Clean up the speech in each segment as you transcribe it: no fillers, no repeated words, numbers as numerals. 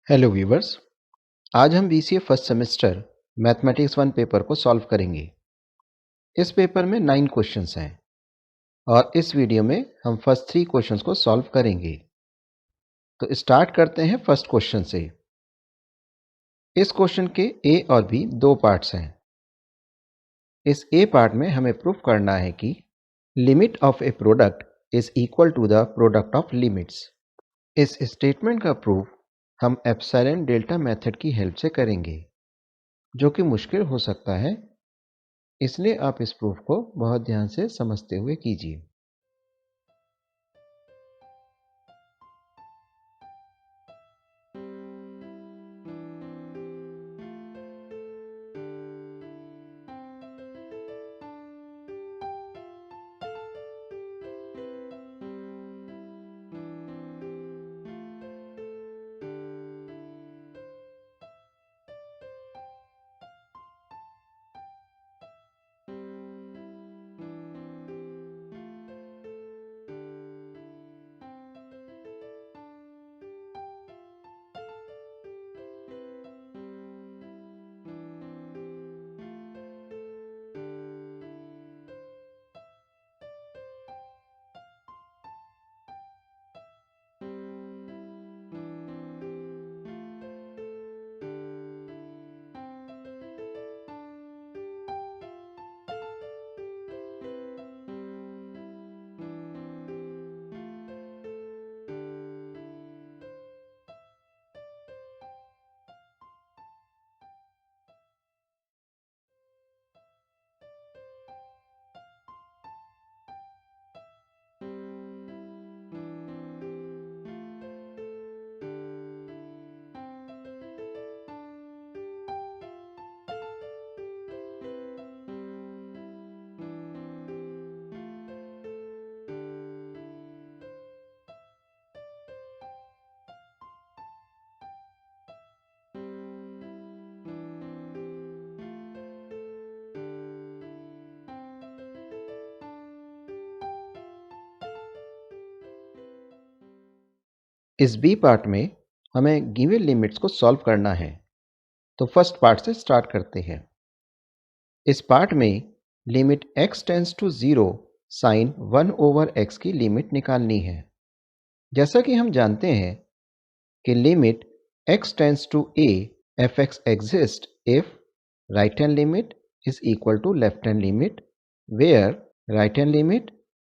Hello viewers. आज हम BCA first semester mathematics 1 paper को सॉल्व करेंगे। इस पेपर में 9 क्वेश्चंस हैं और इस वीडियो में हम फर्स्ट 3 क्वेश्चंस को सॉल्व करेंगे। तो स्टार्ट करते हैं फर्स्ट क्वेश्चन से। इस क्वेश्चन के ए और बी दो पार्ट्स हैं। इस ए पार्ट में हमें प्रूफ करना है कि limit of a product is equal to the product of limits. इस स्टेटमेंट का प्रूफ हम एप्सिलॉन डेल्टा मेथड की हेल्प से करेंगे, जो कि मुश्किल हो सकता है, इसलिए आप इस प्रूफ को बहुत ध्यान से समझते हुए कीजिए। इस बी पार्ट में हमें गिवन लिमिट्स को सॉल्व करना है। तो फर्स्ट पार्ट से स्टार्ट करते हैं। इस पार्ट में limit x tends to 0 sine 1 over x की लिमिट निकालनी है। जैसा कि हम जानते हैं कि limit x tends to a fx exist if right hand limit is equal to left hand limit, where right hand limit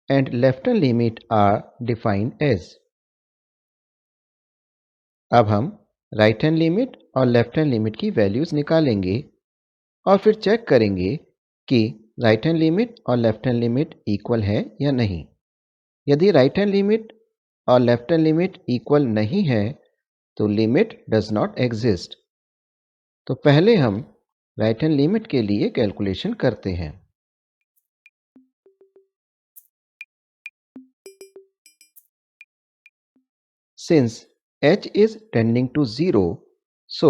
and left hand limit are defined as. अब हम राइट हैंड लिमिट और left hand limit की values निकालेंगे और फिर check करेंगे कि right hand limit और लेफ्ट हैंड लिमिट इक्वल है या नहीं। यदि राइट हैंड लिमिट और लेफ्ट हैंड लिमिट इक्वल नहीं है तो लिमिट डज नॉट एग्जिस्ट। तो पहले हम राइट हैंड लिमिट के लिए कैलकुलेशन करते हैं। Since h is tending to 0, so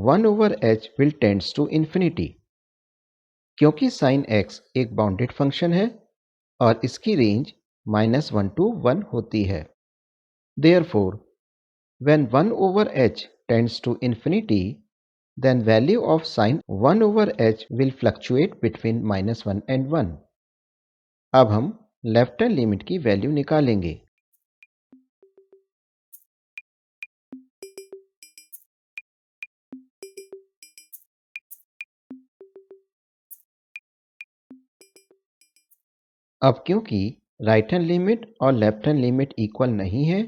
1 over h will tends to infinity। क्योंकि sin x एक बाउंडेड फंक्शन है और इसकी रेंज -1 to 1 होती है। Therefore, when 1 over h tends to infinity, then value of sin 1 over h will fluctuate between -1 and 1। अब हम left hand limit की वैल्यू निकालेंगे। अब क्योंकि राइट हैंड लिमिट और लेफ्ट हैंड लिमिट इक्वल नहीं है,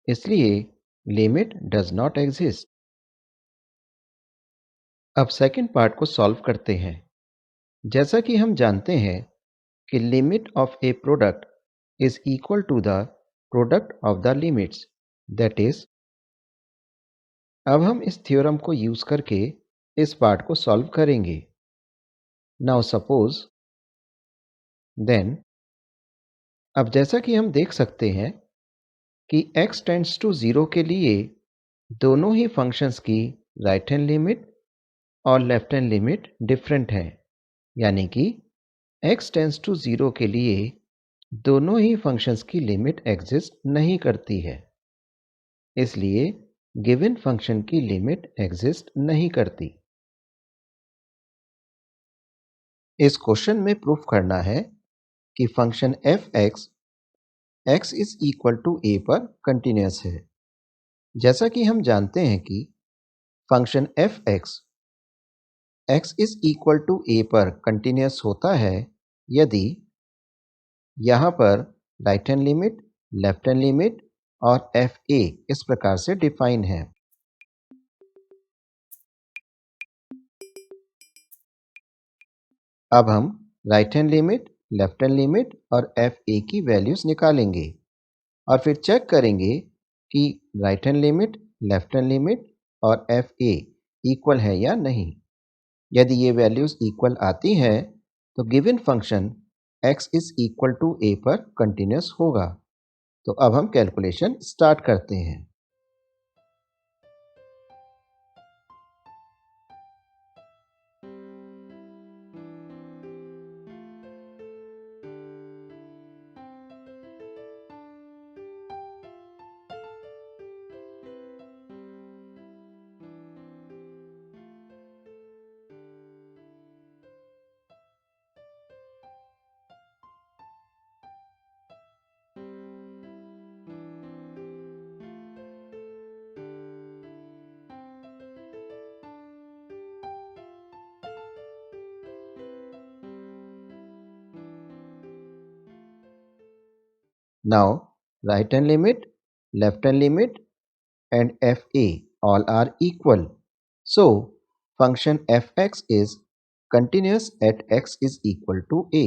इसलिए लिमिट डज नॉट एग्जिस्ट। अब सेकंड पार्ट को सॉल्व करते हैं। जैसा कि हम जानते हैं कि limit of a product is equal to the product of the limits, that is. अब हम इस थ्योरम को यूज करके इस पार्ट को सॉल्व करेंगे। Now suppose then. अब जैसा कि हम देख सकते हैं कि x टेंड्स टू 0 के लिए दोनों ही फंक्शंस की राइट हैंड लिमिट और लेफ्ट हैंड लिमिट डिफरेंट है, यानी कि x टेंड्स टू 0 के लिए दोनों ही फंक्शंस की लिमिट एग्जिस्ट नहीं करती है। इसलिए गिवन फंक्शन की लिमिट एग्जिस्ट नहीं करती। इस क्वेश्चन में प्रूफ करना है कि function f x x is equal to a पर कंटिन्यूअस है। जैसा कि हम जानते हैं कि function f x x is equal to a पर कंटिन्यूअस होता है यदि यहाँ पर right hand limit, left hand limit और एफ ए इस प्रकार से डिफाइन है। अब हम right hand limit, left hand limit और एफ ए की वैल्यूज निकालेंगे और फिर चेक करेंगे कि right hand limit, left hand limit और एफ ए इक्वल है या नहीं। यदि ये वैल्यूज इक्वल आती हैं तो given function x is equal to a पर कंटिन्यूअस होगा। तो अब हम कैलकुलेशन स्टार्ट करते हैं। Now, right hand limit, left hand limit and fa all are equal. So, function fx is continuous at x is equal to a.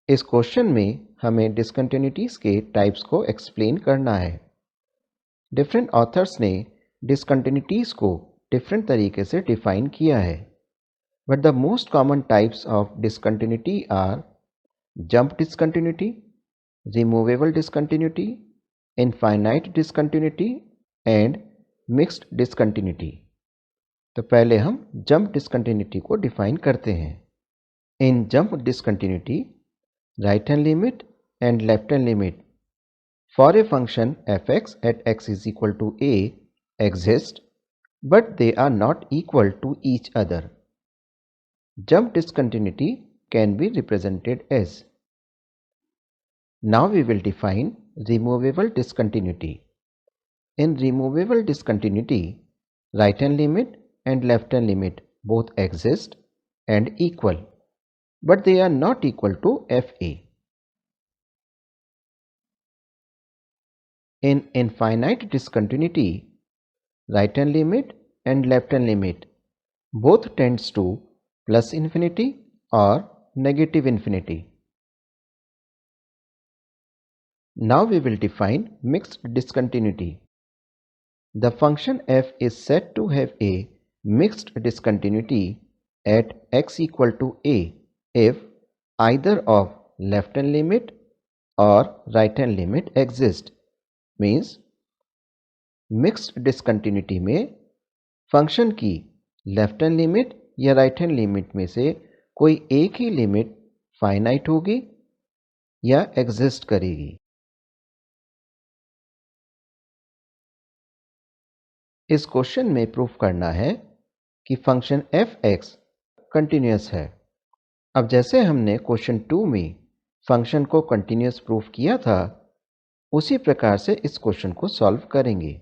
इस question में हमें डिसकंटिन्यूटीज के टाइप्स को एक्सप्लेन करना है। डिफरेंट ऑथर्स ने डिसकंटिन्यूटीज को डिफरेंट तरीके से डिफाइन किया है, but the most common types of discontinuity are jump discontinuity, removable discontinuity, infinite discontinuity and mixed discontinuity। तो पहले हम जंप डिसकंटिन्यूटी को डिफाइन करते हैं। In jump discontinuity right hand limit and left hand limit for a function fx at x is equal to a exist but they are not equal to each other। Jump discontinuity can be represented as। Now we will define removable discontinuity। In removable discontinuity, right hand limit and left hand limit both exist and equal, but they are not equal to fa। In infinite discontinuity, right hand limit and left hand limit both tends to plus infinity or negative infinity। Now we will define mixed discontinuity। The function f is said to have a mixed discontinuity at x equal to a if either of left hand limit or right hand limit exist। Means mixed discontinuity में function की left hand limit या right hand limit में से कोई एक ही limit finite होगी या exist करेगी। इस क्वेश्चन में प्रूफ करना है कि फंक्शन f(x) कंटिन्यूअस है। अब जैसे हमने क्वेश्चन 2 में फंक्शन को कंटिन्यूअस प्रूफ किया था, उसी प्रकार से इस क्वेश्चन को सॉल्व करेंगे।